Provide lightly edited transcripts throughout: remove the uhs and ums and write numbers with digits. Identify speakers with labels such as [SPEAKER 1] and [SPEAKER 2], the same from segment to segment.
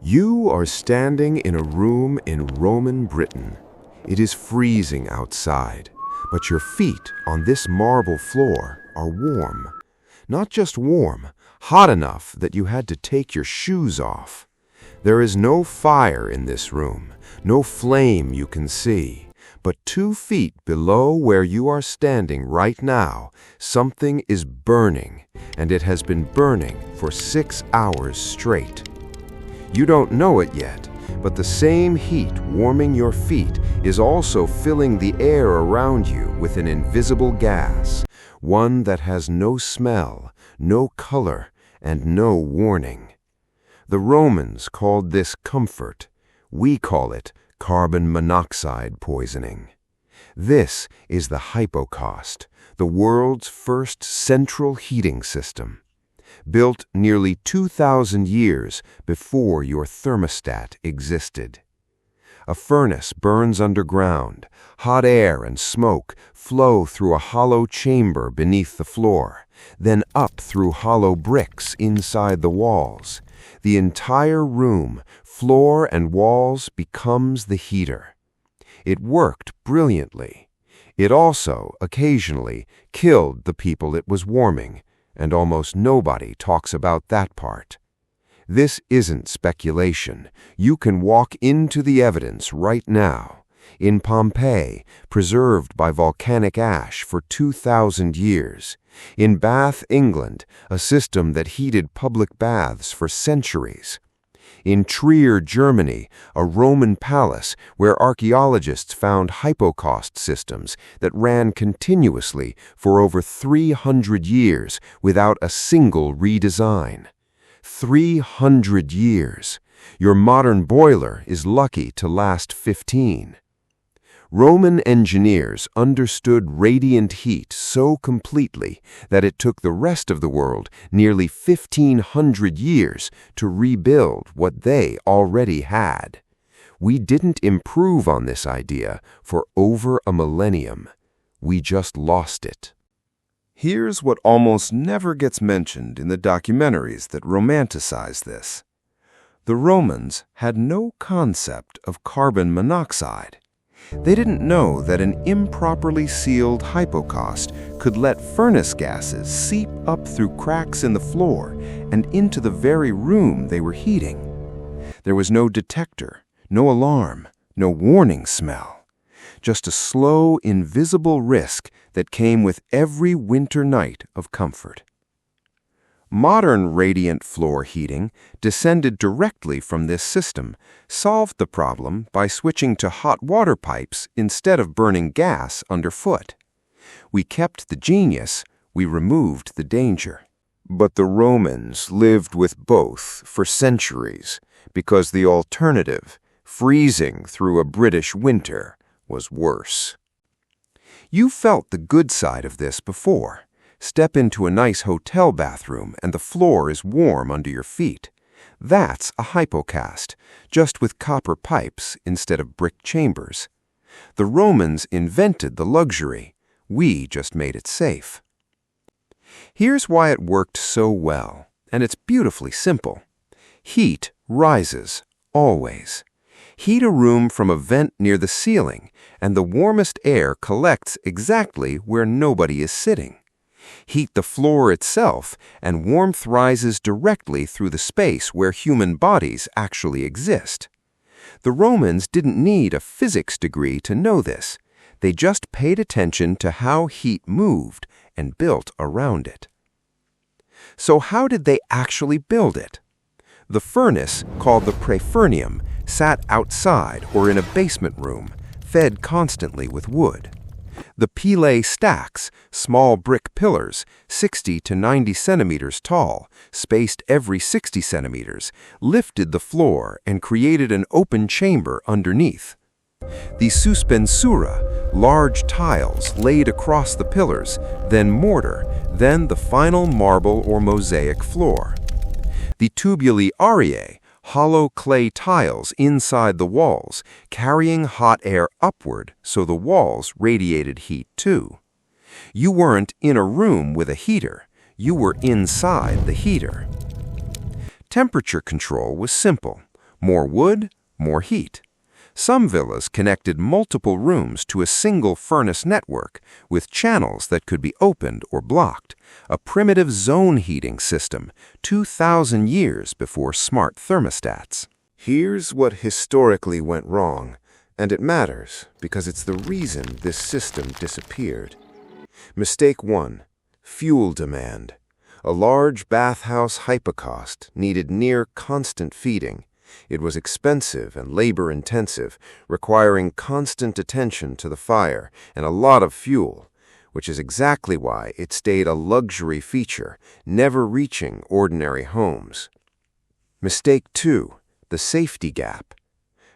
[SPEAKER 1] You are standing in a room in Roman Britain. It is freezing outside, but your feet on this marble floor are warm. Not just warm, hot enough that you had to take your shoes off. There is no fire in this room, no flame you can see, but 2 feet below where you are standing right now, something is burning, and it has been burning for 6 hours straight. You don't know it yet, but the same heat warming your feet is also filling the air around you with an invisible gas, one that has no smell, no color, and no warning. The Romans called this comfort. We call it carbon monoxide poisoning. This is the Hypocaust, the world's first central heating system, built nearly 2,000 years before your thermostat existed. A furnace burns underground. Hot air and smoke flow through a hollow chamber beneath the floor, then up through hollow bricks inside the walls. The entire room, floor and walls, becomes the heater. It worked brilliantly. It also, occasionally, killed the people it was warming, and almost nobody talks about that part. This isn't speculation. You can walk into the evidence right now. In Pompeii, preserved by volcanic ash for 2,000 years. In Bath, England, a system that heated public baths for centuries. In Trier, Germany, a Roman palace where archaeologists found hypocaust systems that ran continuously for over 300 years without a single redesign. 300 years. Your modern boiler is lucky to last 15. Roman engineers understood radiant heat so completely that it took the rest of the world nearly 1,500 years to rebuild what they already had. We didn't improve on this idea for over a millennium. We just lost it. Here's what almost never gets mentioned in the documentaries that romanticize this. The Romans had no concept of carbon monoxide. They didn't know that an improperly sealed hypocaust could let furnace gases seep up through cracks in the floor and into the very room they were heating. There was no detector, no alarm, no warning smell. Just a slow, invisible risk that came with every winter night of comfort. Modern radiant floor heating descended directly from this system, solved the problem by switching to hot water pipes instead of burning gas underfoot. We kept the genius, we removed the danger. But the Romans lived with both for centuries because the alternative, freezing through a British winter, was worse. You felt the good side of this before. Step into a nice hotel bathroom and the floor is warm under your feet. That's a hypocaust, just with copper pipes instead of brick chambers. The Romans invented the luxury. We just made it safe. Here's why it worked so well, and it's beautifully simple. Heat rises, always. Heat a room from a vent near the ceiling, and the warmest air collects exactly where nobody is sitting. Heat the floor itself, and warmth rises directly through the space where human bodies actually exist. The Romans didn't need a physics degree to know this. They just paid attention to how heat moved and built around it. So how did they actually build it? The furnace, called the praefurnium, sat outside or in a basement room, fed constantly with wood. The pilae stacks, small brick pillars, 60 to 90 centimeters tall, spaced every 60 centimeters, lifted the floor and created an open chamber underneath. The suspensura, large tiles laid across the pillars, then mortar, then the final marble or mosaic floor. The tubuli auriae, hollow clay tiles inside the walls, carrying hot air upward so the walls radiated heat too. You weren't in a room with a heater, you were inside the heater. Temperature control was simple. More wood, more heat. Some villas connected multiple rooms to a single furnace network with channels that could be opened or blocked, a primitive zone heating system 2,000 years before smart thermostats. Here's what historically went wrong, and it matters because it's the reason this system disappeared. Mistake 1. Fuel demand. A large bathhouse hypocaust needed near constant feeding. It was expensive and labor-intensive, requiring constant attention to the fire and a lot of fuel, which is exactly why it stayed a luxury feature, never reaching ordinary homes. Mistake 2. The safety gap.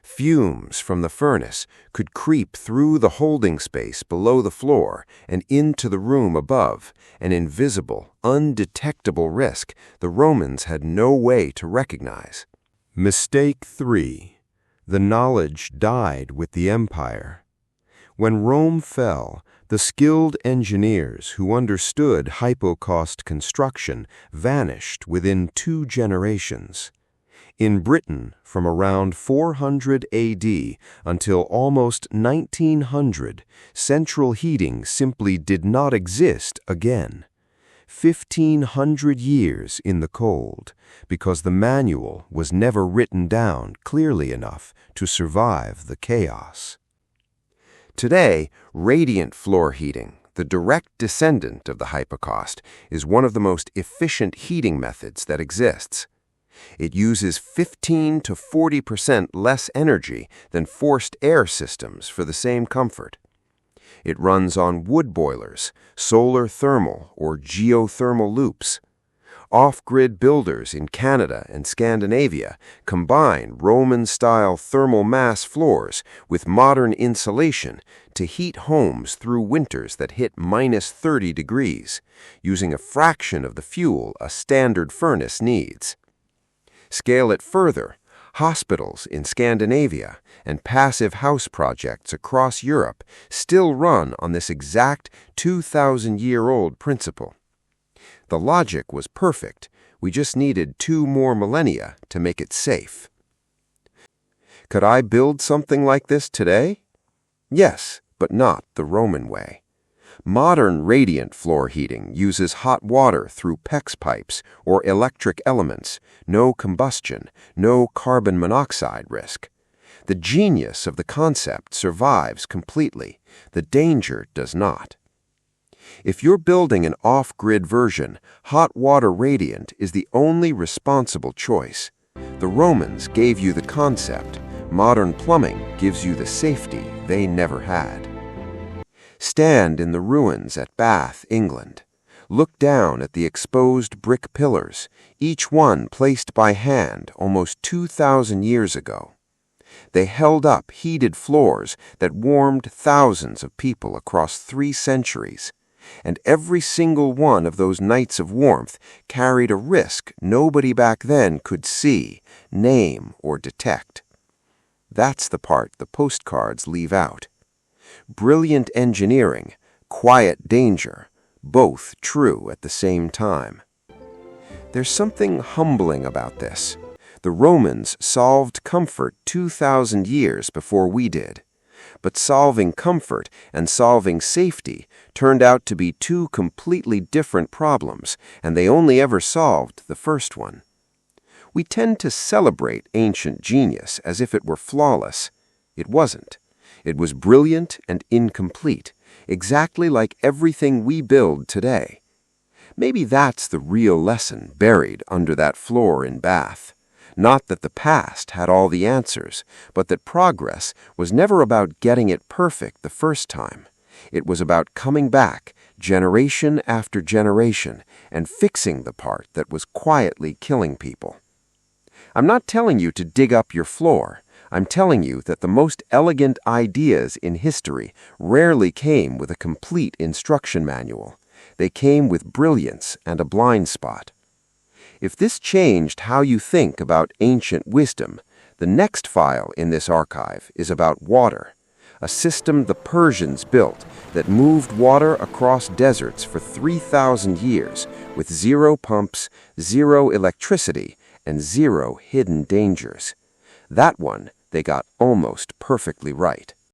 [SPEAKER 1] Fumes from the furnace could creep through the holding space below the floor and into the room above, an invisible, undetectable risk the Romans had no way to recognize. Mistake 3. The knowledge died with the empire. When Rome fell, the skilled engineers who understood hypocaust construction vanished within 2 generations. In Britain, from around 400 AD until almost 1900, central heating simply did not exist again. 1,500 years in the cold, because the manual was never written down clearly enough to survive the chaos. Today, radiant floor heating, the direct descendant of the hypocaust, is one of the most efficient heating methods that exists. It uses 15 to 40% less energy than forced air systems for the same comfort. It runs on wood boilers, solar thermal or geothermal loops. Off-grid builders in Canada and Scandinavia combine Roman-style thermal mass floors with modern insulation to heat homes through winters that hit -30 degrees, using a fraction of the fuel a standard furnace needs. Scale it further. Hospitals in Scandinavia and passive house projects across Europe still run on this exact 2,000-year-old principle. The logic was perfect. We just needed 2 more millennia to make it safe. Could I build something like this today? Yes, but not the Roman way. Modern radiant floor heating uses hot water through PEX pipes or electric elements, no combustion, no carbon monoxide risk. The genius of the concept survives completely. The danger does not. If you're building an off-grid version, hot water radiant is the only responsible choice. The Romans gave you the concept. Modern plumbing gives you the safety they never had. Stand in the ruins at Bath, England. Look down at the exposed brick pillars, each one placed by hand almost 2,000 years ago. They held up heated floors that warmed thousands of people across 3 centuries, and every single one of those nights of warmth carried a risk nobody back then could see, name, or detect. That's the part the postcards leave out. Brilliant engineering, quiet danger, both true at the same time. There's something humbling about this. The Romans solved comfort 2,000 years before we did. But solving comfort and solving safety turned out to be 2 completely different problems, and they only ever solved the first one. We tend to celebrate ancient genius as if it were flawless. It wasn't. It was brilliant and incomplete, exactly like everything we build today. Maybe that's the real lesson buried under that floor in Bath. Not that the past had all the answers, but that progress was never about getting it perfect the first time. It was about coming back, generation after generation, and fixing the part that was quietly killing people. I'm not telling you to dig up your floor. I'm telling you that the most elegant ideas in history rarely came with a complete instruction manual. They came with brilliance and a blind spot. If this changed how you think about ancient wisdom, the next file in this archive is about water, a system the Persians built that moved water across deserts for 3,000 years with 0 pumps, 0 electricity, and 0 hidden dangers.
[SPEAKER 2] That one they got almost perfectly right.